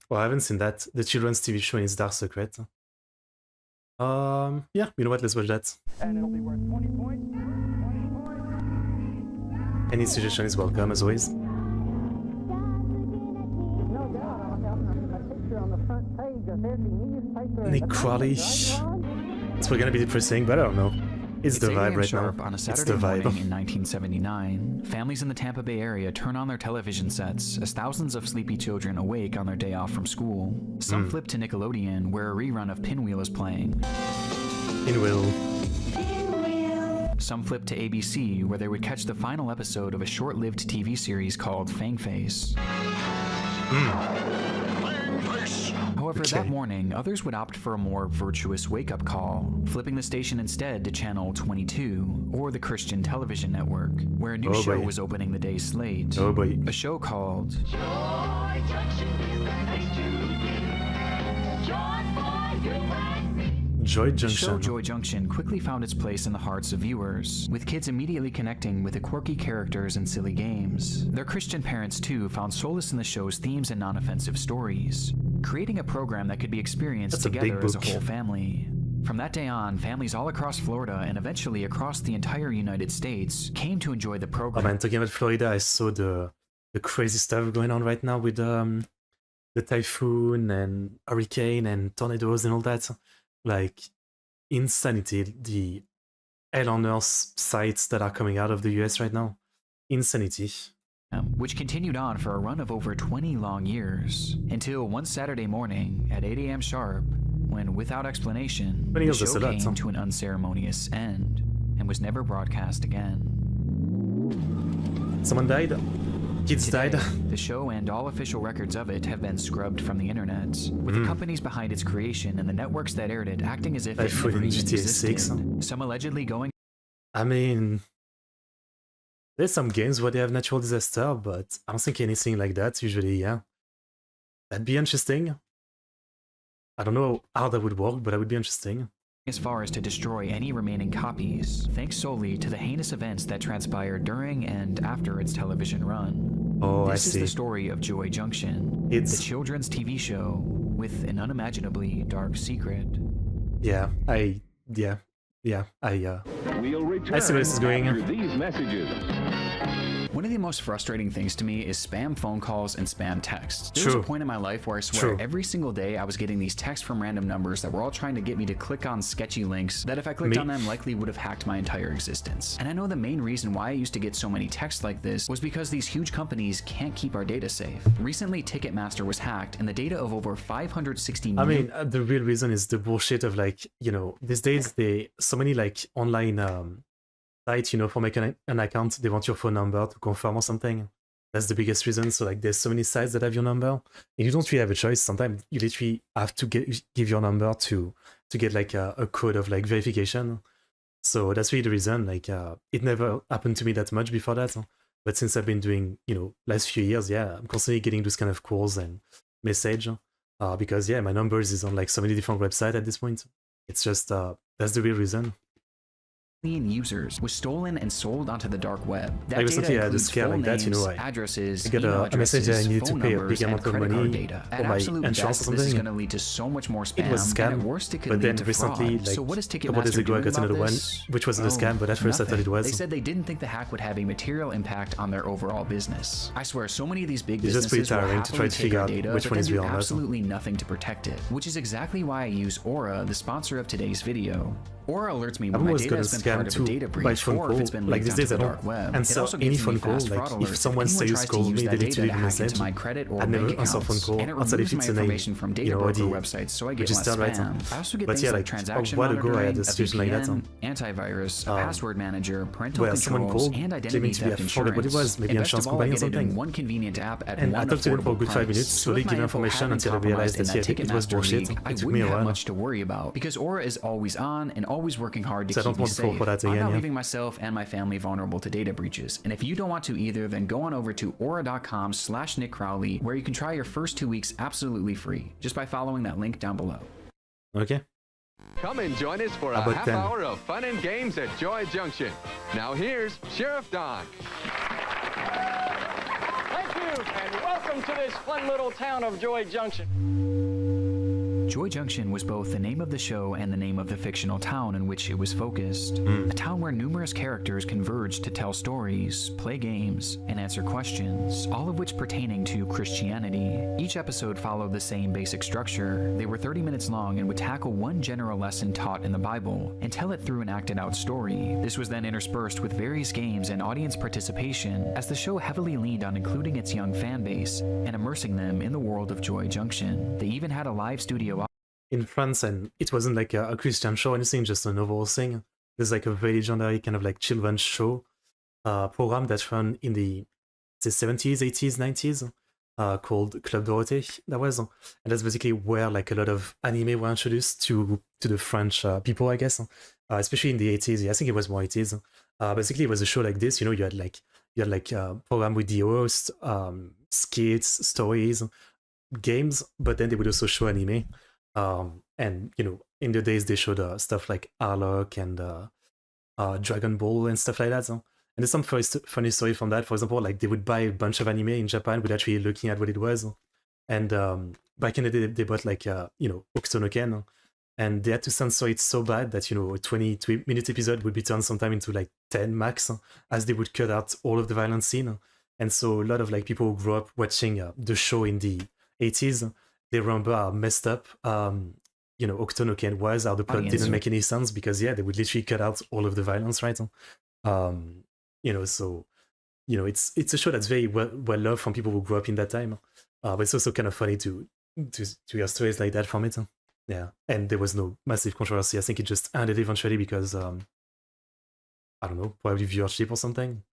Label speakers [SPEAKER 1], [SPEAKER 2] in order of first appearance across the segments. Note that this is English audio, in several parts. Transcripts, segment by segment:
[SPEAKER 1] Well, I haven't seen that. The children's TV show in its Dark Secret. Yeah, you know what? Let's watch that.
[SPEAKER 2] And it'll be worth 20 points. 20 points.
[SPEAKER 1] Any suggestion is welcome, as always.
[SPEAKER 2] No doubt. I'll have a picture on the front page of every newspaper.
[SPEAKER 1] Nick Crowley. It's probably gonna be depressing, but I don't know. It's the vibe right now.
[SPEAKER 3] On a
[SPEAKER 1] It's
[SPEAKER 3] Saturday
[SPEAKER 1] the vibe.
[SPEAKER 3] morning in 1979, families in the Tampa Bay area turn on their television sets as thousands of sleepy children awake on their day off from school. Some flip to Nickelodeon, where a rerun of Pinwheel is playing.
[SPEAKER 1] Pinwheel.
[SPEAKER 3] Some flip to ABC, where they would catch the final episode of a short-lived TV series called Fangface. However, that morning, others would opt for a more virtuous wake-up call, flipping the station instead to channel 22, or the Christian Television Network, where a new show was opening the day's slate.
[SPEAKER 1] Oh boy.
[SPEAKER 3] A show called
[SPEAKER 4] Joy Junction is the place to be. Joy for you and me.
[SPEAKER 1] Joy
[SPEAKER 3] The show
[SPEAKER 1] Junction.
[SPEAKER 3] Joy Junction quickly found its place in the hearts of viewers, with kids immediately connecting with the quirky characters and silly games. Their Christian parents, too, found solace in the show's themes and non-offensive stories, creating a program that could be experienced together as a whole family. From that day on, families all across Florida and eventually across the entire United States came to enjoy the
[SPEAKER 1] Oh
[SPEAKER 3] program.
[SPEAKER 1] man, talking about Florida, I saw the crazy stuff going on right now with the typhoon and hurricane and tornadoes and all that. Like, insanity. The Hell on Earth sites that are coming out of the US right now. Insanity.
[SPEAKER 3] Which continued on for a run of over 20 long years, until one Saturday morning at 8 a.m. sharp, when, without explanation,
[SPEAKER 1] 20
[SPEAKER 3] the
[SPEAKER 1] years,
[SPEAKER 3] show
[SPEAKER 1] that's a lot,
[SPEAKER 3] came
[SPEAKER 1] huh?
[SPEAKER 3] to an unceremonious end, and was never broadcast again.
[SPEAKER 1] Someone died. Kids
[SPEAKER 3] Today,
[SPEAKER 1] died.
[SPEAKER 3] the show and all official records of it have been scrubbed from the internet, with the companies behind its creation and the networks that aired it acting as if it
[SPEAKER 1] Typhoon
[SPEAKER 3] never
[SPEAKER 1] in
[SPEAKER 3] even
[SPEAKER 1] GTA 6,
[SPEAKER 3] existed. Some allegedly going
[SPEAKER 1] I mean, there's some games where they have natural disaster, but I don't think anything like that usually, yeah. That'd be interesting. I don't know how that would work, but that would be interesting.
[SPEAKER 3] as far as to destroy any remaining copies, thanks solely to the heinous events that transpired during and after its television run.
[SPEAKER 1] Oh,
[SPEAKER 3] This
[SPEAKER 1] I
[SPEAKER 3] is
[SPEAKER 1] see.
[SPEAKER 3] the story of Joy Junction,
[SPEAKER 1] It's-
[SPEAKER 3] the children's TV show with an unimaginably dark secret.
[SPEAKER 1] Yeah, I
[SPEAKER 5] We'll return
[SPEAKER 1] I see where this is going.
[SPEAKER 5] after these messages.
[SPEAKER 3] One of the most frustrating things to me is spam phone calls and spam texts. There was a
[SPEAKER 1] True.
[SPEAKER 3] point in my life where I swear
[SPEAKER 1] True.
[SPEAKER 3] every single day I was getting these texts from random numbers that were all trying to get me to click on sketchy links that if I clicked
[SPEAKER 1] Me-
[SPEAKER 3] on them likely would have hacked my entire existence. And I know the main reason why I used to get so many texts like this was because these huge companies can't keep our data safe. Recently, Ticketmaster was hacked and the data of over 560
[SPEAKER 1] I
[SPEAKER 3] million
[SPEAKER 1] mean, the real reason is the bullshit of like, these days so many like online sites, for making an account, they want your phone number to confirm or something. That's the biggest reason. So like, there's so many sites that have your number, and you don't really have a choice. Sometimes you literally have to give your number to get like a code of like verification. So that's really the reason. Like, it never happened to me that much before that, but since I've been doing, last few years, yeah, I'm constantly getting those kind of calls and message. Because yeah, my numbers is on like so many different websites at this point. It's just that's the real reason.
[SPEAKER 3] users was stolen and sold onto the dark web. That
[SPEAKER 1] Like
[SPEAKER 3] data
[SPEAKER 1] recently I had a
[SPEAKER 3] includes
[SPEAKER 1] scare
[SPEAKER 3] full
[SPEAKER 1] like that,
[SPEAKER 3] names,
[SPEAKER 1] I
[SPEAKER 3] addresses,
[SPEAKER 1] got
[SPEAKER 3] email
[SPEAKER 1] a message that I
[SPEAKER 3] addresses,
[SPEAKER 1] needed to
[SPEAKER 3] phone
[SPEAKER 1] pay a
[SPEAKER 3] numbers,
[SPEAKER 1] big
[SPEAKER 3] and
[SPEAKER 1] amount of
[SPEAKER 3] credit card
[SPEAKER 1] money
[SPEAKER 3] data.
[SPEAKER 1] for
[SPEAKER 3] At
[SPEAKER 1] my
[SPEAKER 3] absolute
[SPEAKER 1] insurance or
[SPEAKER 3] best, this is
[SPEAKER 1] something.
[SPEAKER 3] going to lead to so much more spam,
[SPEAKER 1] It was a scam,
[SPEAKER 3] and at worst, it could
[SPEAKER 1] but
[SPEAKER 3] lead
[SPEAKER 1] then
[SPEAKER 3] to
[SPEAKER 1] recently,
[SPEAKER 3] fraud. So what is
[SPEAKER 1] a couple days
[SPEAKER 3] Ticketmaster
[SPEAKER 1] ago, I
[SPEAKER 3] doing
[SPEAKER 1] got another
[SPEAKER 3] about
[SPEAKER 1] one,
[SPEAKER 3] this?
[SPEAKER 1] which wasn't a scam, but at first I thought it
[SPEAKER 3] Nothing.
[SPEAKER 1] was.
[SPEAKER 3] They said they didn't think the hack would have a material impact on their overall business. I swear, so many of these big
[SPEAKER 1] It's just pretty
[SPEAKER 3] businesses will
[SPEAKER 1] tiring to try
[SPEAKER 3] happily
[SPEAKER 1] to
[SPEAKER 3] take
[SPEAKER 1] figure
[SPEAKER 3] our
[SPEAKER 1] out
[SPEAKER 3] data,
[SPEAKER 1] which
[SPEAKER 3] but
[SPEAKER 1] one
[SPEAKER 3] then
[SPEAKER 1] is
[SPEAKER 3] do
[SPEAKER 1] real and not.
[SPEAKER 3] absolutely nothing to protect it, which is exactly why I use Aura, the sponsor of today's video. Aura alerts me when
[SPEAKER 1] I've
[SPEAKER 3] my
[SPEAKER 1] always
[SPEAKER 3] data
[SPEAKER 1] gotten
[SPEAKER 3] has been part
[SPEAKER 1] scammed
[SPEAKER 3] of a
[SPEAKER 1] too
[SPEAKER 3] data
[SPEAKER 1] by
[SPEAKER 3] breach,
[SPEAKER 1] phone
[SPEAKER 3] or
[SPEAKER 1] call.
[SPEAKER 3] if it's been
[SPEAKER 1] Like
[SPEAKER 3] leaked
[SPEAKER 1] these days I
[SPEAKER 3] onto the
[SPEAKER 1] don't
[SPEAKER 3] dark web. It
[SPEAKER 1] answer
[SPEAKER 3] also
[SPEAKER 1] any
[SPEAKER 3] gives me
[SPEAKER 1] phone call.
[SPEAKER 3] fast
[SPEAKER 1] Like
[SPEAKER 3] fraud
[SPEAKER 1] if
[SPEAKER 3] alerts
[SPEAKER 1] someone
[SPEAKER 3] anyone
[SPEAKER 1] says
[SPEAKER 3] tries to
[SPEAKER 1] call
[SPEAKER 3] use
[SPEAKER 1] me,
[SPEAKER 3] that
[SPEAKER 1] they
[SPEAKER 3] data
[SPEAKER 1] literally
[SPEAKER 3] to
[SPEAKER 1] leave a
[SPEAKER 3] hack into
[SPEAKER 1] message.
[SPEAKER 3] my credit or
[SPEAKER 1] I never
[SPEAKER 3] bank
[SPEAKER 1] answer phone
[SPEAKER 3] accounts,
[SPEAKER 1] call
[SPEAKER 3] and it
[SPEAKER 1] outside if
[SPEAKER 3] removes my
[SPEAKER 1] it's a name,
[SPEAKER 3] information from data broker
[SPEAKER 1] ID,
[SPEAKER 3] websites, so I
[SPEAKER 1] which
[SPEAKER 3] get
[SPEAKER 1] is
[SPEAKER 3] less
[SPEAKER 1] still right.
[SPEAKER 3] spam. I also get
[SPEAKER 1] But
[SPEAKER 3] things
[SPEAKER 1] yeah,
[SPEAKER 3] like
[SPEAKER 1] like
[SPEAKER 3] transaction
[SPEAKER 1] a while ago I
[SPEAKER 3] monitoring,
[SPEAKER 1] had a situation like that.
[SPEAKER 3] antivirus, a password manager, parental
[SPEAKER 1] Where someone
[SPEAKER 3] controls,
[SPEAKER 1] called,
[SPEAKER 3] and
[SPEAKER 1] claiming
[SPEAKER 3] identity
[SPEAKER 1] to be,
[SPEAKER 3] theft
[SPEAKER 1] I forgot what it
[SPEAKER 3] insurance.
[SPEAKER 1] was, maybe
[SPEAKER 3] And
[SPEAKER 1] an
[SPEAKER 3] best
[SPEAKER 1] insurance
[SPEAKER 3] of all, I
[SPEAKER 1] company or
[SPEAKER 3] get it in
[SPEAKER 1] something.
[SPEAKER 3] one convenient app at
[SPEAKER 1] And I
[SPEAKER 3] one
[SPEAKER 1] talked to them for a
[SPEAKER 3] affordable
[SPEAKER 1] good 5 minutes,
[SPEAKER 3] price. So
[SPEAKER 1] slowly
[SPEAKER 3] if my
[SPEAKER 1] giving
[SPEAKER 3] info
[SPEAKER 1] information
[SPEAKER 3] had been
[SPEAKER 1] until I realized
[SPEAKER 3] compromised in
[SPEAKER 1] that
[SPEAKER 3] that
[SPEAKER 1] it was
[SPEAKER 3] Ticketmaster
[SPEAKER 1] bullshit.
[SPEAKER 3] leak, I
[SPEAKER 1] It took me
[SPEAKER 3] wouldn't
[SPEAKER 1] a
[SPEAKER 3] have
[SPEAKER 1] while.
[SPEAKER 3] much to worry about because Aura is always on and always working hard to
[SPEAKER 1] So I
[SPEAKER 3] keep
[SPEAKER 1] don't
[SPEAKER 3] me
[SPEAKER 1] want to fall
[SPEAKER 3] safe.
[SPEAKER 1] for that
[SPEAKER 3] I'm
[SPEAKER 1] again,
[SPEAKER 3] not
[SPEAKER 1] yeah.
[SPEAKER 3] leaving myself and my family vulnerable to data breaches. And if you don't want to either, then go on over to aura.com/Nick Crowley, where you can try your first 2 weeks absolutely free just by following that link down below.
[SPEAKER 1] Okay.
[SPEAKER 6] Come and join us for a
[SPEAKER 1] About
[SPEAKER 6] half
[SPEAKER 1] 10.
[SPEAKER 6] hour of fun and games at Joy Junction. Now here's Sheriff Don.
[SPEAKER 2] Thank you, and
[SPEAKER 5] Welcome to this fun little town of Joy Junction.
[SPEAKER 3] Joy Junction was both the name of the show and the name of the fictional town in which it was focused. A town where numerous characters converged to tell stories, play games, and answer questions, all of which pertaining to Christianity. Each episode followed the same basic structure. They were 30 minutes long and would tackle one general lesson taught in the Bible and tell it through an acted out story. This was then interspersed with various games and audience participation, as the show heavily leaned on including its young fan base and immersing them in the world of Joy Junction. They even had a live studio
[SPEAKER 1] in France, and it wasn't like a Christian show or anything, just an overall thing. There's like a very legendary kind of like children's show program that ran in the 70s, 80s, 90s called Club Dorothée. That was, and that's basically where like a lot of anime were introduced to the French people, I guess, especially in the 80s. Yeah, I think it was more 80s. Basically, it was a show like this. You know, you had like a program with the host, skits, stories, games, but then they would also show anime. And you know, in the days they showed stuff like Harlock and Dragon Ball and stuff like that. And there's some funny story from that. For example, like they would buy a bunch of anime in Japan without actually looking at what it was. And back in the day, they bought like you know, Hokuto, and they had to censor it so bad that, you know, a 20-minute episode would be turned sometime into like 10 max, as they would cut out all of the violent scene. And so a lot of like people who grew up watching the show in the 80s, they remember how messed up you know, Hokuto was, how the plot didn't make any sense, because yeah, they would literally cut out all of the violence, right? You know, so you know, it's a show that's very well loved from people who grew up in that time. But it's also kind of funny to hear stories like that from it. Yeah, and there was no massive controversy. I think it just ended eventually because I don't know, probably viewership or something.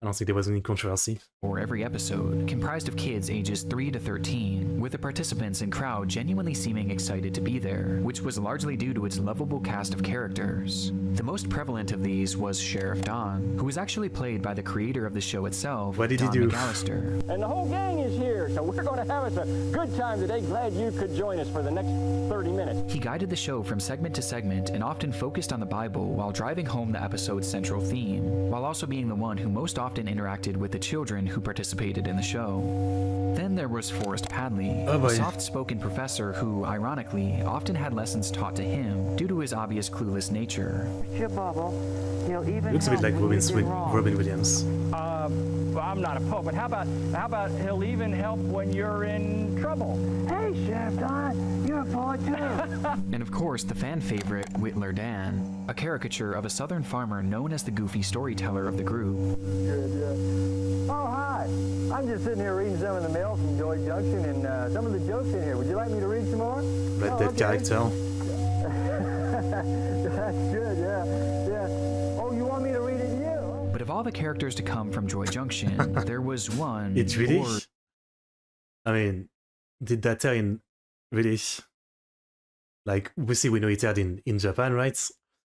[SPEAKER 1] I don't think there was any controversy.
[SPEAKER 3] For every episode, comprised of kids ages 3 to 13, with the participants and crowd genuinely seeming excited to be there, which was largely due to its lovable cast of characters. The most prevalent of these was Sheriff Don, who was actually played by the creator of the show itself,
[SPEAKER 1] What did
[SPEAKER 3] Don
[SPEAKER 1] he do?
[SPEAKER 3] McAllister.
[SPEAKER 5] And the whole gang is here, so we're going to have us a good time today. Glad you could join us for the next 30 minutes.
[SPEAKER 3] He guided the show from segment to segment and often focused on the Bible while driving home the episode's central theme, while also being the one who most often interacted with the children who participated in the show. Then there was Forrest Padley, a soft-spoken professor who, ironically, often had lessons taught to him due to his obvious clueless nature.
[SPEAKER 2] Your bubble, he'll even
[SPEAKER 1] Looks a bit like
[SPEAKER 2] help when you do wrong.
[SPEAKER 1] Robin Williams.
[SPEAKER 5] Well, I'm not a pope, but how about he'll even help when you're in trouble?
[SPEAKER 2] Hey, Sheriff Don, you're a poet too.
[SPEAKER 3] And of course, the fan favorite, Whittler Dan, a caricature of a southern farmer known as the goofy storyteller of the group.
[SPEAKER 5] Good, yeah. Oh, hi. I'm just sitting here reading some of the mail from Joy Junction and some of the jokes in here. Would you like me to read some more?
[SPEAKER 1] Red Dead character.
[SPEAKER 5] That's good, yeah. Oh, you want me to read it to you?
[SPEAKER 3] But of all the characters to come from Joy Junction, there was one.
[SPEAKER 1] It's really? I mean, did that air in really? Like, obviously we know it aired in Japan, right?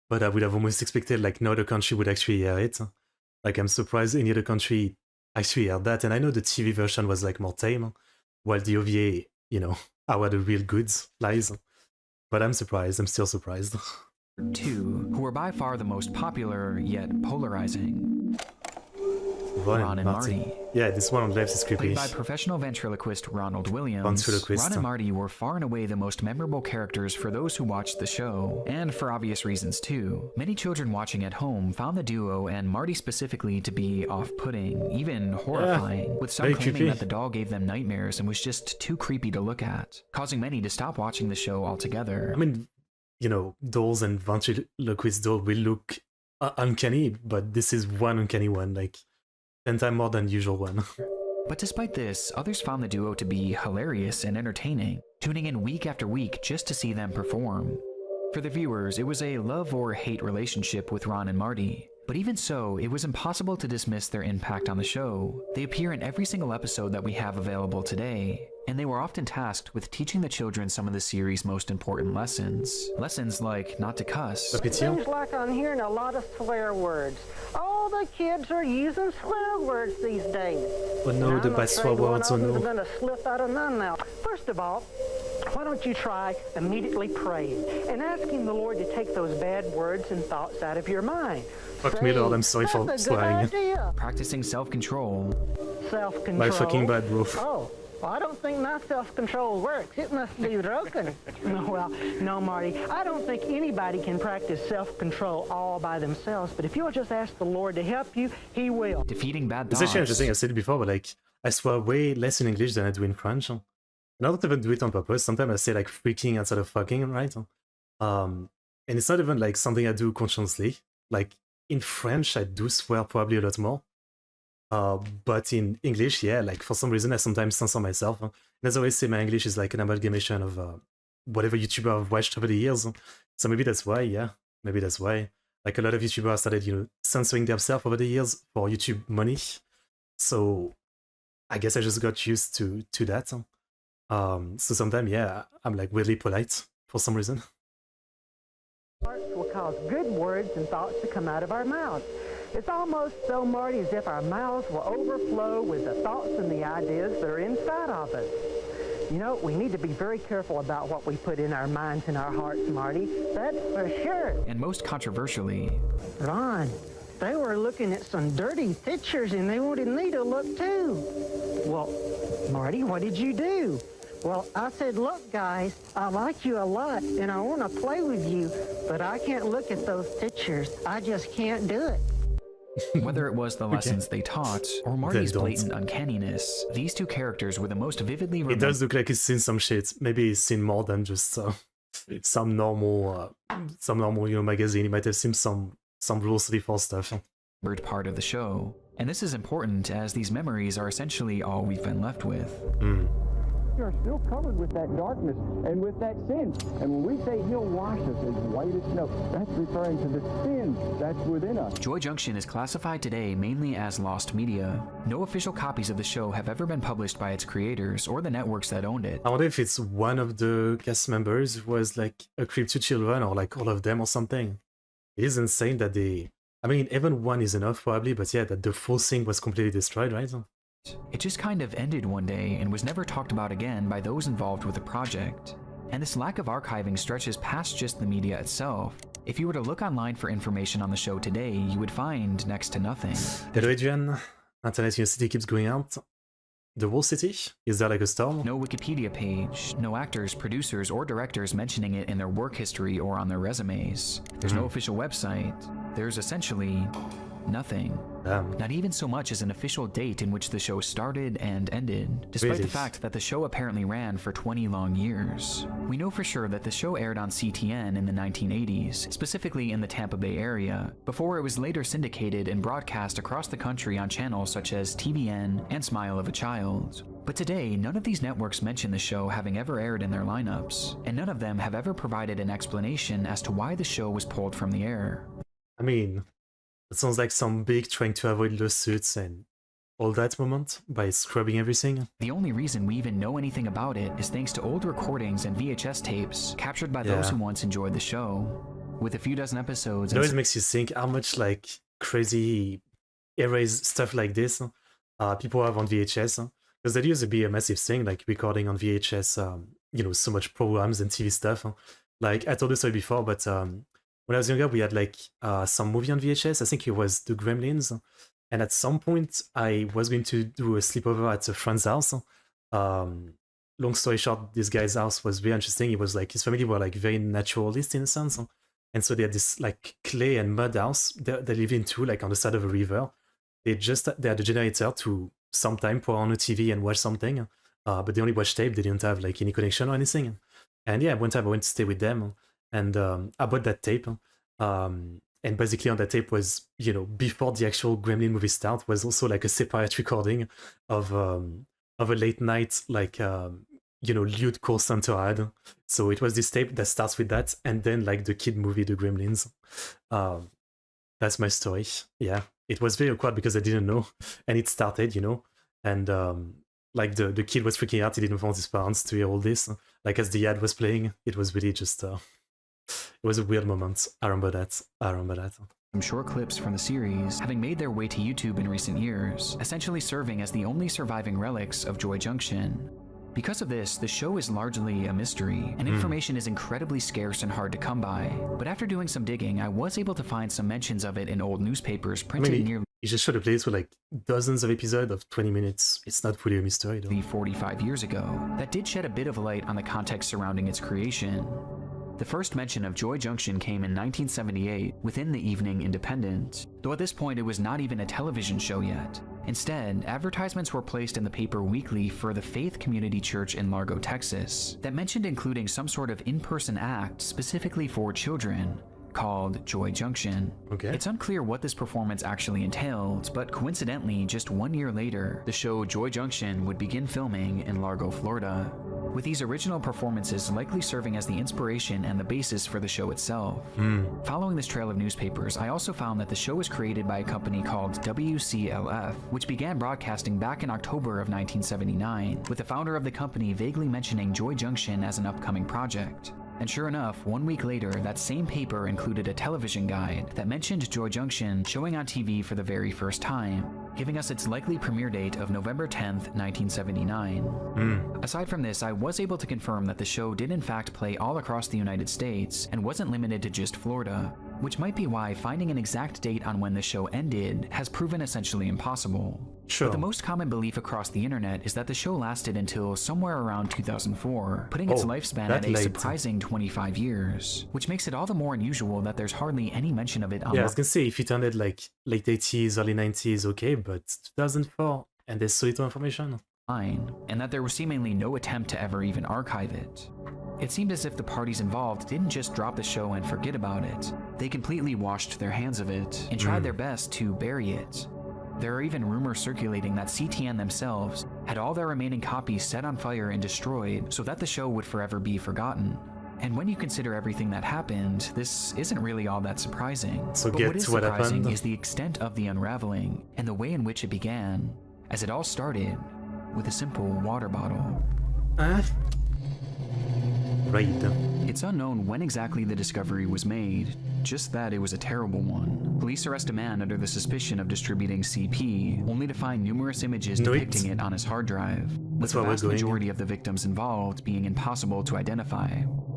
[SPEAKER 1] But I would have almost expected like no other country would actually air it. Like, I'm surprised any other country actually aired that. And I know the TV version was like more tame, while the OVA, you know, are where the real goods lies. But I'm surprised. I'm still surprised.
[SPEAKER 3] Two, who were by far the most popular, yet polarizing. Ron and Marty.
[SPEAKER 1] Yeah, this one on the left is creepy.
[SPEAKER 3] Played by professional ventriloquist Ronald Williams, Ron and Marty were far and away the most memorable characters for those who watched the show, and for obvious reasons too. Many children watching at home found the duo, and Marty specifically, to be off-putting, even horrifying, with some claiming that the doll gave them nightmares and was just too creepy to look at, causing many to stop watching the show altogether.
[SPEAKER 1] I mean, you know, dolls and ventriloquist doll will look uncanny, but this is one uncanny one, like 10 times more than the usual one.
[SPEAKER 3] But despite this, others found the duo to be hilarious and entertaining, tuning in week after week just to see them perform. For the viewers, it was a love or hate relationship with Ron and Marty. But even so, it was impossible to dismiss their impact on the show. They appear in every single episode that we have available today, and they were often tasked with teaching the children some of the series' most important lessons. Lessons like not to cuss.
[SPEAKER 2] Seems like I'm hearing a lot of swear words. All the kids are using swear words these days.
[SPEAKER 1] Oh no, the bad swear words, oh no.
[SPEAKER 2] I'm gonna slip out of none now. First of all, why don't you try immediately praying and asking the Lord to take those bad words and thoughts out of your mind.
[SPEAKER 1] Fuck me, Lord, I'm sorry for swearing.
[SPEAKER 3] Practicing self-control.
[SPEAKER 2] self-control.
[SPEAKER 1] My fucking bad, bro.
[SPEAKER 2] Oh, well, I don't think my self-control works. It must be broken. Well, no, Marty. I don't think anybody can practice self-control all by themselves, but if you'll just ask the Lord to help you, He will.
[SPEAKER 3] Defeating bad
[SPEAKER 1] It's
[SPEAKER 3] thoughts.
[SPEAKER 1] actually interesting, I said it before, but like, I swear way less in English than I do in French. And I don't even do it on purpose. Sometimes I say like freaking instead of fucking, right? And it's not even like something I do consciously. Like in French, I do swear probably a lot more. But in English, yeah, like for some reason I sometimes censor myself. And as I always say, my English is like an amalgamation of whatever YouTuber I've watched over the years. So maybe that's why, yeah. Maybe that's why. Like a lot of YouTubers started, you know, censoring themselves over the years for YouTube money. So I guess I just got used to that. So sometimes, yeah, I'm like weirdly polite for some reason.
[SPEAKER 2] Hearts will cause good words and thoughts to come out of our mouths. It's almost so, Marty, as if our mouths will overflow with the thoughts and the ideas that are inside of us. You know, we need to be very careful about what we put in our minds and our hearts, Marty. That's for sure.
[SPEAKER 3] And most controversially,
[SPEAKER 2] Ron, they were looking at some dirty pictures and they wanted me to look too. Well, Marty, what did you do? Well, I said, look, guys, I like you a lot and I want to play with you, but I can't look at those pictures. I just can't do it.
[SPEAKER 3] whether it was the lessons they taught or Marty's blatant uncanniness, these two characters were the most vividly
[SPEAKER 1] It does look like he's seen some shit. Maybe he's seen more than just some normal, you know, magazine. He might have seen some Rule 34 stuff.
[SPEAKER 3] part of the show. And this is important as these memories are essentially all we've been left with.
[SPEAKER 5] We are still covered with that darkness and with that sin. And when we say He'll wash us as white as snow, that's referring to the sin that's within us.
[SPEAKER 3] Joy Junction is classified today mainly as lost media. No official copies of the show have ever been published by its creators or the networks that owned it.
[SPEAKER 1] I wonder if it's one of the cast members who was like a creep to children or like all of them or something. It is insane that they... I mean, even one is enough probably, but yeah, that the full thing was completely destroyed, right?
[SPEAKER 3] It just kind of ended one day and was never talked about again by those involved with the project. And this lack of archiving stretches past just the media itself. If you were to look online for information on the show today, you would find next to nothing.
[SPEAKER 1] Hello Adrian, Internet University keeps going out. The whole city? Is there like a storm?
[SPEAKER 3] No Wikipedia page, no actors, producers, or directors mentioning it in their work history or on their resumes. There's no official website. There's essentially nothing. Not even so much as an official date in which the show started and ended, despite the fact that the show apparently ran for 20 long years. We know for sure that the show aired on CTN in the 1980s, specifically in the Tampa Bay area, before it was later syndicated and broadcast across the country on channels such as TVN and Smile of a Child. But today, none of these networks mention the show having ever aired in their lineups, and none of them have ever provided an explanation as to why the show was pulled from the air.
[SPEAKER 1] I mean, it sounds like some big trying to avoid lawsuits and all that moment by scrubbing everything.
[SPEAKER 3] The only reason we even know anything about it is thanks to old recordings and VHS tapes captured by those who once enjoyed the show. With a few dozen episodes...
[SPEAKER 1] It always makes you think how much like crazy erase stuff like this people have on VHS. Because that used to be a massive thing, like recording on VHS, you know, so much programs and TV stuff. Like, I told the story before, but when I was younger, we had like some movie on VHS. I think it was The Gremlins. And at some point, I was going to do a sleepover at a friend's house. Long story short, this guy's house was very interesting. It was like, his family were like very naturalist in a sense. And so they had this like clay and mud house that they live in too, like on the side of a river. They had a generator to sometime put on a TV and watch something. But they only watched tape. They didn't have like any connection or anything. And yeah, one time I went to stay with them. And I bought that tape, and basically on that tape was, you know, before the actual Gremlin movie start, was also like a separate recording of a late night, like, you know, lewd call center ad. So it was this tape that starts with that, and then like the kid movie, The Gremlins. That's my story. Yeah, it was very awkward because I didn't know, and it started, you know, and like the kid was freaking out. He didn't want his parents to hear all this. Like as the ad was playing, it was really just... it was a weird moment. I remember that.
[SPEAKER 3] Some short clips from the series having made their way to YouTube in recent years, essentially serving as the only surviving relics of Joy Junction. Because of this, the show is largely a mystery, and information is incredibly scarce and hard to come by. But after doing some digging, I was able to find some mentions of it in old newspapers printed nearly...
[SPEAKER 1] He just showed a place with like dozens of episodes of 20 minutes. It's not fully a mystery though.
[SPEAKER 3] 45 years ago, that did shed a bit of light on the context surrounding its creation. The first mention of Joy Junction came in 1978 within the Evening Independent, though at this point it was not even a television show yet. Instead, advertisements were placed in the paper weekly for the Faith Community Church in Largo, Texas, that mentioned including some sort of in-person act specifically for children, called Joy Junction.
[SPEAKER 1] Okay.
[SPEAKER 3] It's unclear what this performance actually entailed, but coincidentally, just 1 year later, the show Joy Junction would begin filming in Largo, Florida, with these original performances likely serving as the inspiration and the basis for the show itself. Following this trail of newspapers, I also found that the show was created by a company called WCLF, which began broadcasting back in October of 1979, with the founder of the company vaguely mentioning Joy Junction as an upcoming project. And sure enough, 1 week later, that same paper included a television guide that mentioned Joy Junction showing on TV for the very first time, giving us its likely premiere date of November 10th, 1979. Aside from this, I was able to confirm that the show did in fact play all across the United States and wasn't limited to just Florida, which might be why finding an exact date on when the show ended has proven essentially impossible.
[SPEAKER 1] Sure.
[SPEAKER 3] But the most common belief across the internet is that the show lasted until somewhere around 2004, putting its lifespan at a surprising 25 years, which makes it all the more unusual that there's hardly any mention of it on
[SPEAKER 1] Yeah, I was gonna say, if it ended like late 80s, early 90s, okay, but 2004, and there's so little information.
[SPEAKER 3] And that there was seemingly no attempt to ever even archive it. It seemed as if the parties involved didn't just drop the show and forget about it. They completely washed their hands of it and tried their best to bury it. There are even rumors circulating that CTN themselves had all their remaining copies set on fire and destroyed so that the show would forever be forgotten. And when you consider everything that happened, this isn't really all that surprising.
[SPEAKER 1] So
[SPEAKER 3] but what is surprising
[SPEAKER 1] happened
[SPEAKER 3] is the extent of the unraveling and the way in which it began, as it all started with a simple water bottle.
[SPEAKER 1] Right.
[SPEAKER 3] It's unknown when exactly the discovery was made, just that it was a terrible one. Police arrest a man under the suspicion of distributing CP, only to find numerous images depicting it on his hard drive, with the vast majority of the victims involved being impossible to identify,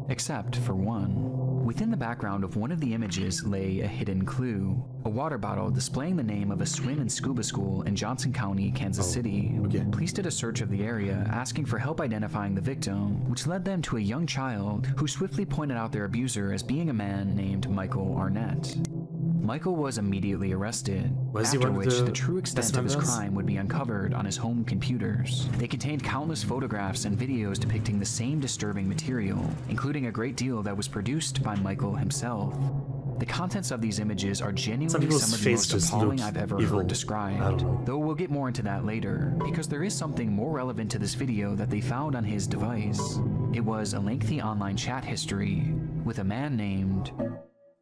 [SPEAKER 3] except for one. Within the background of one of the images lay a hidden clue, a water bottle displaying the name of a swim and scuba school in Johnson County, Kansas City. Police did a search of the area, asking for help identifying the victim, which led them to a young child who swiftly pointed out their abuser as being a man named Michael Arnett. Michael was immediately arrested, after which the true extent of his crime would be uncovered on his home computers. They contained countless photographs and videos depicting the same disturbing material, including a great deal that was produced by Michael himself. The contents of these images are genuinely some of the most appalling I've ever heard described, though we'll get more into that later, because there is something more relevant to this video that they found on his device. It was a lengthy online chat history with a man named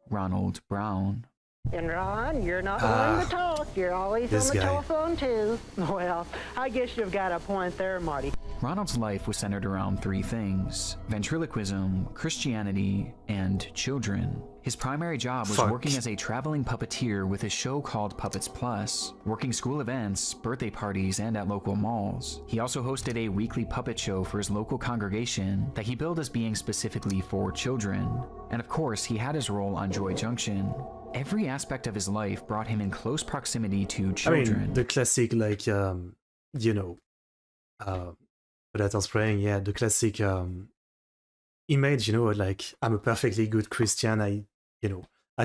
[SPEAKER 3] Ronald Brown.
[SPEAKER 2] And Ron, you're not willing to talk. You're always on the telephone too. Well, I guess you've got a point there, Marty.
[SPEAKER 3] Ronald's life was centered around three things: ventriloquism, Christianity, and children. His primary job was working as a traveling puppeteer with a show called Puppets Plus, working school events, birthday parties, and at local malls. He also hosted a weekly puppet show for his local congregation that he billed as being specifically for children. And of course, he had his role on Joy Junction. Every aspect of his life brought him in close proximity to children.
[SPEAKER 1] I mean, the classic, like, you know, predator spraying, yeah, the classic image, you know, like, I'm a perfectly good Christian, I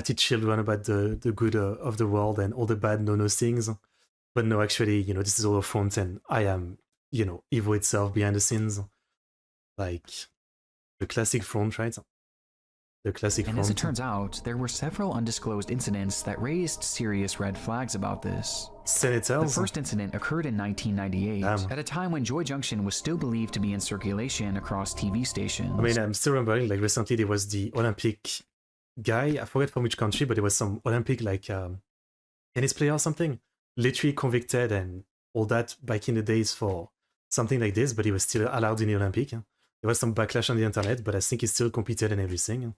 [SPEAKER 1] teach children about the good of the world and all the bad no-no things. But no, actually, you know, this is all a front and I am, you know, evil itself behind the scenes. Like, the classic front, right?
[SPEAKER 3] And as it turns out, there were several undisclosed incidents that raised serious red flags about this. The first incident occurred in 1998, at a time when Joy Junction was still believed to be in circulation across TV stations.
[SPEAKER 1] I mean, I'm still remembering, like, recently there was the Olympic guy, I forget from which country, but there was some Olympic, like, tennis player or something, literally convicted and all that back in the days for something like this, but he was still allowed in the Olympic. There was some backlash on the internet, but I think he still competed and everything.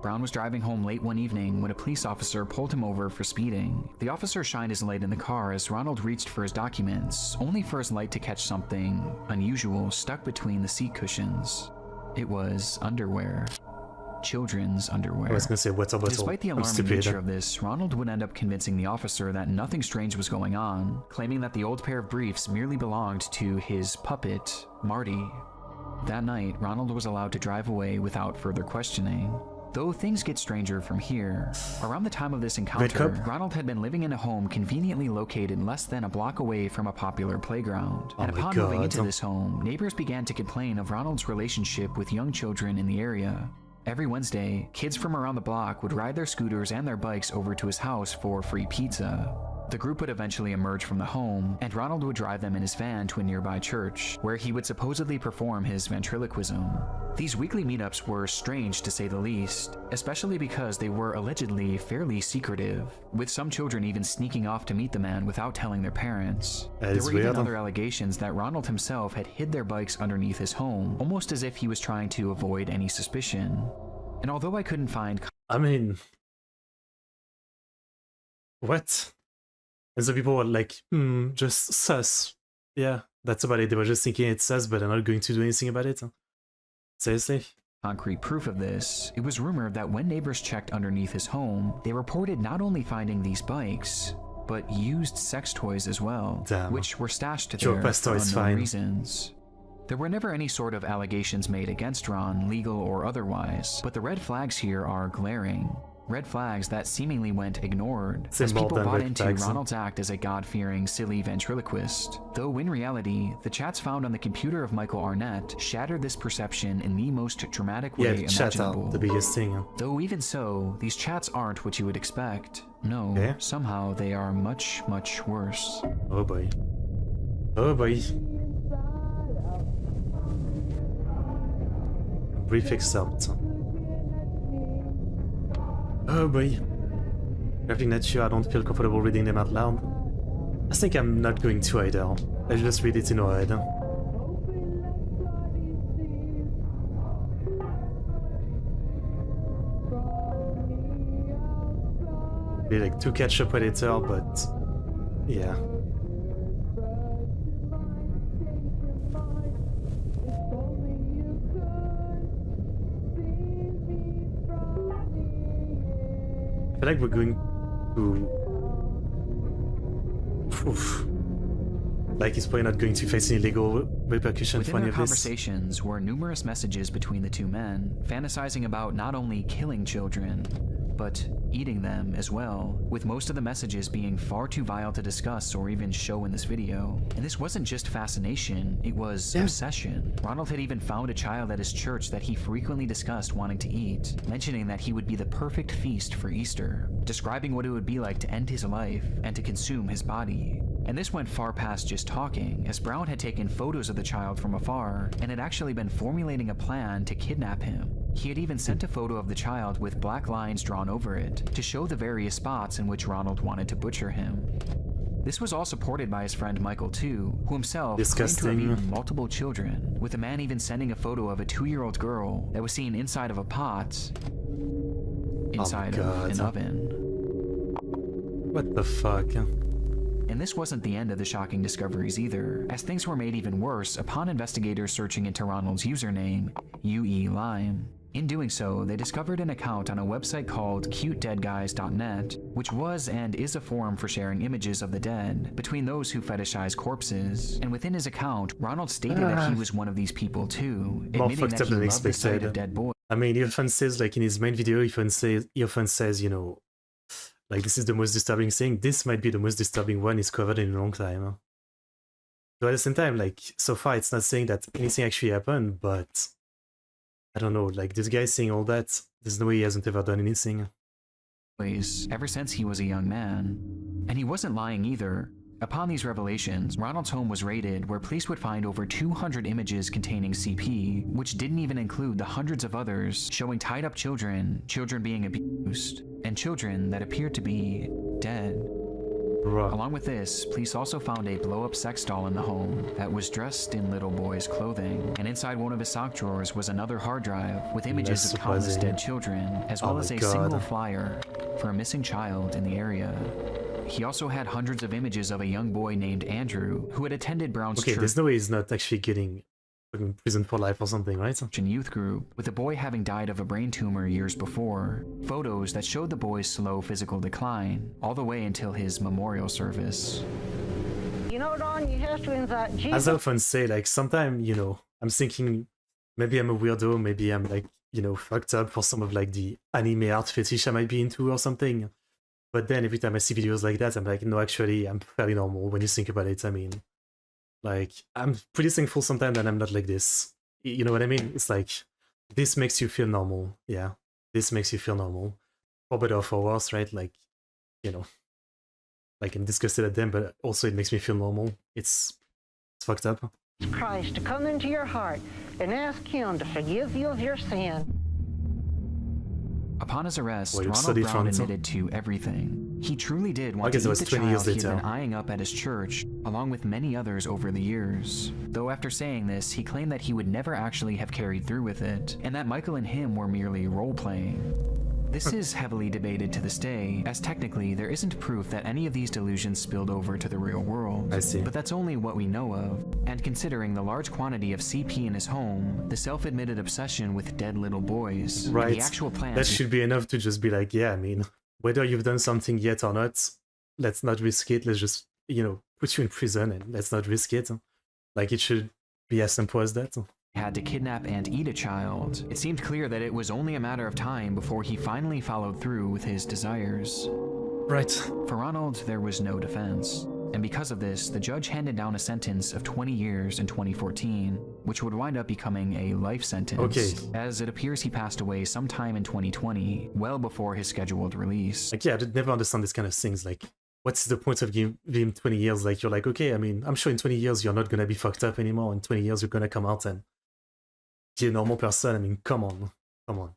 [SPEAKER 3] Brown was driving home late one evening when a police officer pulled him over for speeding. The officer shined his light in the car as Ronald reached for his documents, only for his light to catch something unusual stuck between the seat cushions. It was underwear. children's underwear.
[SPEAKER 1] I was gonna say water bottle.
[SPEAKER 3] Despite the
[SPEAKER 1] I'm
[SPEAKER 3] alarming
[SPEAKER 1] stupid.
[SPEAKER 3] nature of this, Ronald would end up convincing the officer that nothing strange was going on, claiming that the old pair of briefs merely belonged to his puppet, Marty. That night, Ronald was allowed to drive away without further questioning. Though things get stranger from here. Around the time of this encounter, Ronald had been living in a home conveniently located less than a block away from a popular playground. And upon moving into this home, neighbors began to complain of Ronald's relationship with young children in the area. Every Wednesday, kids from around the block would ride their scooters and their bikes over to his house for free pizza. The group would eventually emerge from the home, and Ronald would drive them in his van to a nearby church, where he would supposedly perform his ventriloquism. These weekly meetups were strange to say the least, especially because they were allegedly fairly secretive, with some children even sneaking off to meet the man without telling their parents. There were even other allegations that Ronald himself had hid their bikes underneath his home, almost as if he was trying to avoid any suspicion. And although I couldn't find...
[SPEAKER 1] I mean... What? And so people were like, just sus. Yeah, that's about it. They were just thinking it's sus, but they're not going to do anything about it. Seriously?
[SPEAKER 3] Concrete proof of this, it was rumored that when neighbors checked underneath his home, they reported not only finding these bikes, but used sex toys as well, which were stashed there for unknown reasons. There were never any sort of allegations made against Ron, legal or otherwise, but the red flags here are glaring. Red flags that seemingly went ignored, as people bought into Ronald's act as a God-fearing, silly ventriloquist. Though in reality, the chats found on the computer of Michael Arnett shattered this perception in the most dramatic way imaginable.
[SPEAKER 1] The biggest thing.
[SPEAKER 3] Though even so, these chats aren't what you would expect. No, somehow they are much, much worse.
[SPEAKER 1] Oh boy. Oh boy. Brief excerpt. Oh boy. Graphing nature, I don't feel comfortable reading them out loud. I think I'm not going to either. I'll just read it in our head. Be like to catch a predator, but yeah. I feel like we're going to... Oof. Like he's probably not going to face any legal repercussions for any of this.
[SPEAKER 3] Within their conversations were numerous messages between the two men, fantasizing about not only killing children, but eating them as well, with most of the messages being far too vile to discuss or even show in this video. And this wasn't just fascination, it was obsession. Ronald had even found a child at his church that he frequently discussed wanting to eat, mentioning that he would be the perfect feast for Easter, describing what it would be like to end his life and to consume his body. And this went far past just talking, as Brown had taken photos of the child from afar and had actually been formulating a plan to kidnap him. He had even sent a photo of the child with black lines drawn over it to show the various spots in which Ronald wanted to butcher him. This was all supported by his friend Michael too, who himself claimed to have eaten multiple children, with a man even sending a photo of a 2-year-old girl that was seen inside of a pot, inside of an oven.
[SPEAKER 1] What the fuck?
[SPEAKER 3] And this wasn't the end of the shocking discoveries either, as things were made even worse upon investigators searching into Ronald's username, UE_Lime. In doing so, they discovered an account on a website called cutedeadguys.net, which was and is a forum for sharing images of the dead between those who fetishize corpses. And within his account, Ronald stated that he was one of these people too, admitting that he loved the sight of dead boys.
[SPEAKER 1] I mean, he often says, like in his main video, he often says, you know, like this is the most disturbing thing. This might be the most disturbing one he's covered in a long time. So at the same time, like so far, it's not saying that anything actually happened, but I don't know, like this guy saying all that, there's no way he hasn't ever done anything.
[SPEAKER 3] Ever since he was a young man. And he wasn't lying either. Upon these revelations, Ronald's home was raided, where police would find over 200 images containing CP, which didn't even include the hundreds of others showing tied up children, children being abused, and children that appeared to be dead. Along with this, police also found a blow-up sex doll in the home that was dressed in little boy's clothing, and inside one of his sock drawers was another hard drive with images of countless dead children, as well as a single flyer for a missing child in the area. He also had hundreds of images of a young boy named Andrew, who had attended Brown's church.
[SPEAKER 1] Okay, there's no way he's not actually getting fucking prison for life or something, right?
[SPEAKER 3] Youth group, with the boy having died of a brain tumor years before. Photos that showed the boy's slow physical decline, all the way until his memorial service.
[SPEAKER 2] You know, Don, you have to invite Jesus.
[SPEAKER 1] As I often say, like, sometimes, you know, I'm thinking maybe I'm a weirdo, maybe I'm like, you know, fucked up for some of like the anime art fetish I might be into or something. But then every time I see videos like that, I'm like, no, actually, I'm fairly normal when you think about it. I mean, like, I'm pretty thankful sometimes that I'm not like this. You know what I mean? It's like, this makes you feel normal. Yeah, this makes you feel normal. For better or for worse, right? Like, you know, like I'm disgusted at them, but also it makes me feel normal. It's fucked up.
[SPEAKER 2] Christ to come into your heart and ask him to forgive you of your sin.
[SPEAKER 3] Upon his arrest,
[SPEAKER 1] Well,
[SPEAKER 3] Ronald Brown admitted to everything. He truly did want to eat the child he had been eyeing up at his church, along with many others over the years. Though after saying this, he claimed that he would never actually have carried through with it, and that Michael and him were merely role-playing. This is heavily debated to this day, as technically there isn't proof that any of these delusions spilled over to the real world.
[SPEAKER 1] I see.
[SPEAKER 3] But that's only what we know of, and considering the large quantity of CP in his home, the self-admitted obsession with dead little boys,
[SPEAKER 1] right.
[SPEAKER 3] the actual plans...
[SPEAKER 1] That should be enough to just be like, yeah, I mean, whether you've done something yet or not, let's not risk it, let's just, you know, put you in prison and let's not risk it. Like, it should be as simple as that.
[SPEAKER 3] Had to kidnap and eat a child, it seemed clear that it was only a matter of time before he finally followed through with his desires.
[SPEAKER 1] Right.
[SPEAKER 3] For Ronald, there was no defense. And because of this, the judge handed down a sentence of 20 years in 2014, which would wind up becoming a life sentence, as it appears he passed away sometime in 2020, well before his scheduled release.
[SPEAKER 1] Like, yeah, I did never understand these kind of things. Like, what's the point of giving him 20 years? Like, you're like, okay, I mean, I'm sure in 20 years you're not gonna be fucked up anymore. In 20 years you're gonna come out and be a normal person. I mean, come on. Come on.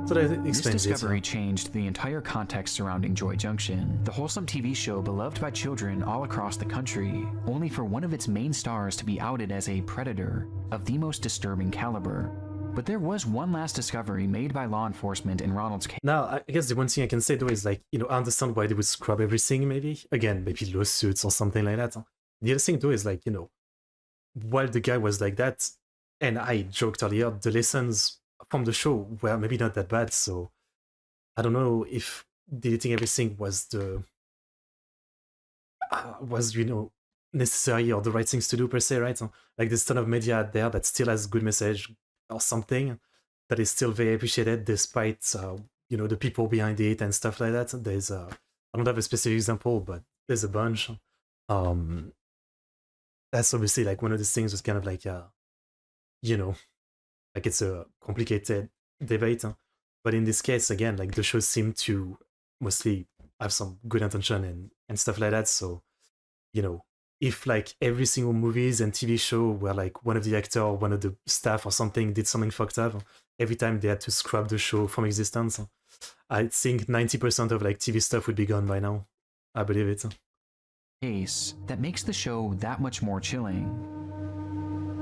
[SPEAKER 1] So that explains
[SPEAKER 3] this discovery changed the entire context surrounding Joy Junction, the wholesome TV show beloved by children all across the country, only for one of its main stars to be outed as a predator of the most disturbing caliber. But there was one last discovery made by law enforcement in Ronald's case.
[SPEAKER 1] Now, I guess the one thing I can say though is like, you know, I understand why they would scrub everything maybe. Again, maybe lawsuits or something like that. The other thing though is like, you know, while the guy was like that, and I joked earlier, the lessons from the show were maybe not that bad, so I don't know if deleting everything was the you know, necessary or the right things to do per se, right? Like there's a ton of media out there that still has good message or something that is still very appreciated despite you know, the people behind it and stuff like that. There's I don't have a specific example, but there's a bunch. That's obviously like one of the things was kind of like you know, like it's a complicated debate, but in this case, again, like the show seemed to mostly have some good intention and stuff like that. So, you know, if like every single movies and TV show where like one of the actor or one of the staff or something did something fucked up, every time they had to scrap the show from existence, I think 90% of like TV stuff would be gone by now. I believe it.
[SPEAKER 3] Case that makes the show that much more chilling.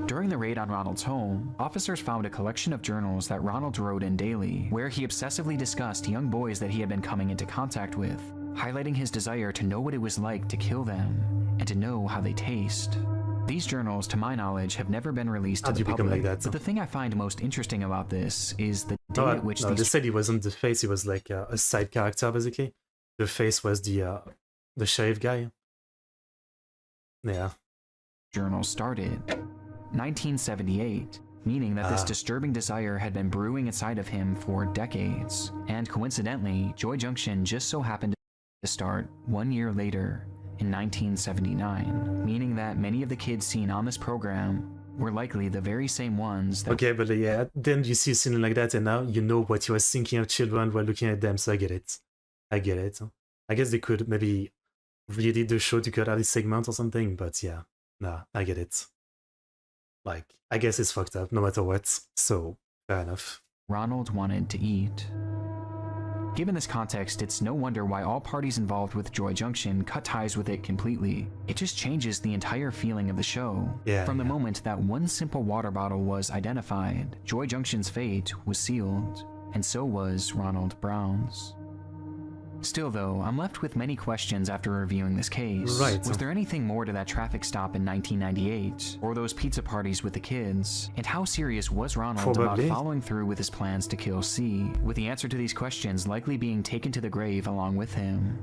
[SPEAKER 3] During the raid on Ronald's home, officers found a collection of journals that Ronald wrote in daily, where he obsessively discussed young boys that he had been coming into contact with, highlighting his desire to know what it was like to kill them, and to know how they taste. These journals, to my knowledge, have never been released to the public,
[SPEAKER 1] like that?
[SPEAKER 3] But the thing I find most interesting about this is the day at which
[SPEAKER 1] they said he wasn't the face, he was like a side character, basically. The face was the sheriff guy. Yeah.
[SPEAKER 3] Journals started. 1978, meaning that this disturbing desire had been brewing inside of him for decades. And coincidentally, Joy Junction just so happened to start 1 year later, in 1979, meaning that many of the kids seen on this program were likely the very same ones that...
[SPEAKER 1] Okay, but yeah, then you see something like that and now you know what you was thinking of children while looking at them, so I get it. I get it. I guess they could maybe re-edit the show to cut out this segment or something, but yeah, nah, I get it. Like, I guess it's fucked up no matter what, so fair enough.
[SPEAKER 3] Ronald wanted to eat. Given this context, it's no wonder why all parties involved with Joy Junction cut ties with it completely. It just changes the entire feeling of the show. From the moment that one simple water bottle was identified, Joy Junction's fate was sealed, and so was Ronald Brown's. Still though, I'm left with many questions after reviewing this case.
[SPEAKER 1] Right.
[SPEAKER 3] Was there anything more to that traffic stop in 1998? Or those pizza parties with the kids? And how serious was Ronald
[SPEAKER 1] Probably.
[SPEAKER 3] about following through with his plans to kill C, with the answer to these questions likely being taken to the grave along with him?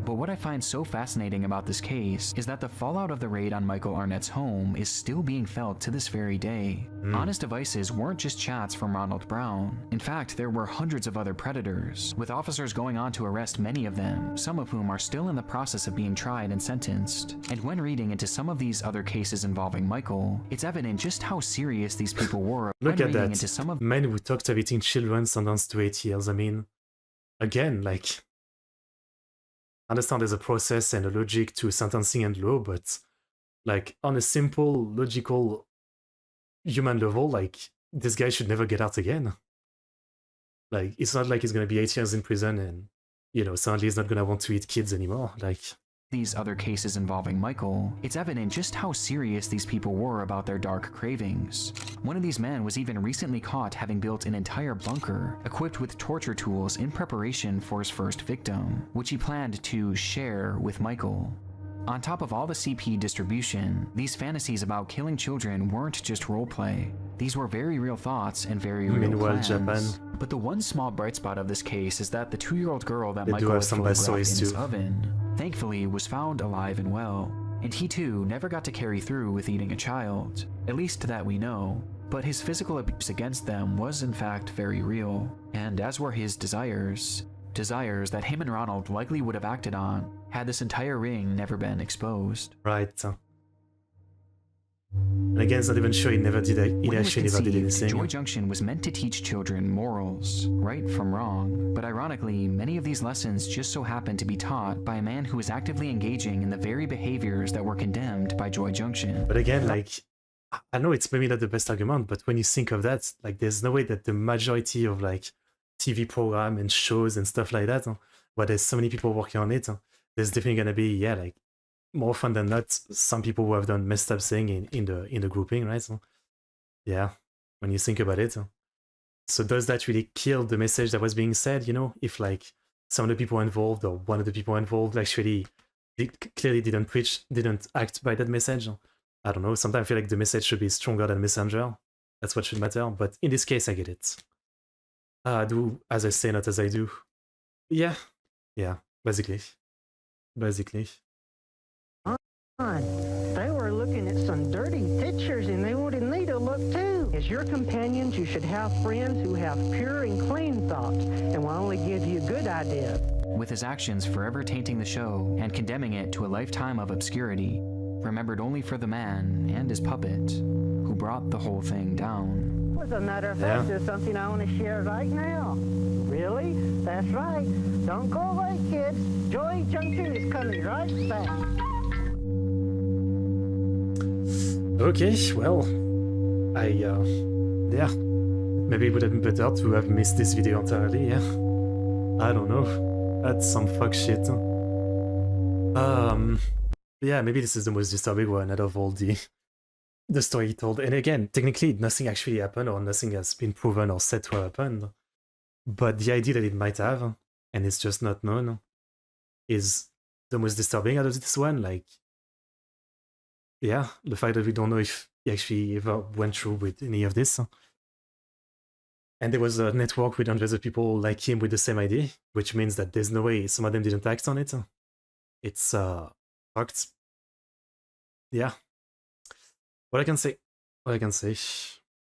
[SPEAKER 3] But what I find so fascinating about this case is that the fallout of the raid on Michael Arnett's home is still being felt to this very day. Honest devices weren't just shots from Ronald Brown. In fact, there were hundreds of other predators, with officers going on to arrest many of them, some of whom are still in the process of being tried and sentenced. And when reading into some of these other cases involving Michael, it's evident just how serious these people were.
[SPEAKER 1] Look
[SPEAKER 3] when
[SPEAKER 1] at
[SPEAKER 3] reading
[SPEAKER 1] that.
[SPEAKER 3] into some of
[SPEAKER 1] Men who talked of eating children sentenced to 8 years. I mean, again, like, I understand there's a process and a logic to sentencing and law, but like on a simple, logical, human level, like this guy should never get out again. Like, it's not like he's gonna be 8 years in prison and, you know, suddenly he's not gonna want to eat kids anymore. Like,
[SPEAKER 3] these other cases involving Michael, it's evident just how serious these people were about their dark cravings. One of these men was even recently caught having built an entire bunker equipped with torture tools in preparation for his first victim, which he planned to share with Michael. On top of all the CP distribution, these fantasies about killing children weren't just roleplay. These were very real thoughts and very real
[SPEAKER 1] Meanwhile,
[SPEAKER 3] plans.
[SPEAKER 1] Japan.
[SPEAKER 3] But the one small bright spot of this case is that the 2-year-old girl that
[SPEAKER 1] They do
[SPEAKER 3] Michael
[SPEAKER 1] have
[SPEAKER 3] had
[SPEAKER 1] some bad
[SPEAKER 3] photographed in
[SPEAKER 1] stories
[SPEAKER 3] his
[SPEAKER 1] too.
[SPEAKER 3] oven, thankfully was found alive and well. And he too never got to carry through with eating a child, at least that we know. But his physical abuse against them was in fact very real, and as were his desires that him and Ronald likely would have acted on had this entire ring never been exposed.
[SPEAKER 1] right. And again, it's not even sure he
[SPEAKER 3] When
[SPEAKER 1] actually never did
[SPEAKER 3] conceived,
[SPEAKER 1] anything.
[SPEAKER 3] Joy Junction was meant to teach children morals, right from wrong. But ironically, many of these lessons just so happened to be taught by a man who was actively engaging in the very behaviors that were condemned by Joy Junction.
[SPEAKER 1] But again, like, I know it's maybe not the best argument, but when you think of that, like, there's no way that the majority of like TV program and shows and stuff like that, where there's so many people working on it, there's definitely gonna be, yeah, like, more often than not, some people who have done messed up thing in the grouping, right? So, yeah, when you think about it. So does that really kill the message that was being said? You know, if like some of the people involved or one of the people involved actually clearly didn't act by that message. I don't know. Sometimes I feel like the message should be stronger than messenger. That's what should matter. But in this case, I get it. Do as I say, not as I do. Yeah, basically.
[SPEAKER 2] They were looking at some dirty pictures and they wanted me to look too. As your companions, you should have friends who have pure and clean thoughts and will only give you good ideas.
[SPEAKER 3] With his actions forever tainting the show and condemning it to a lifetime of obscurity, remembered only for the man and his puppet, who brought the whole thing down.
[SPEAKER 2] As a matter of fact, there's something I want to share right now. Really? That's right. Don't go away, kids. Joy Junction is coming right back.
[SPEAKER 1] Okay, well, yeah, maybe it would have been better to have missed this video entirely, yeah. I don't know, that's some fuck shit. Yeah, maybe this is the most disturbing one out of all the story he told. And again, technically nothing actually happened or nothing has been proven or said to have happened. But the idea that it might have, and it's just not known, is the most disturbing out of this one. Like, yeah, the fact that we don't know if he actually ever went through with any of this. And there was a network with hundreds of people like him with the same idea, which means that there's no way some of them didn't act on it. It's fucked. Yeah. What I can say.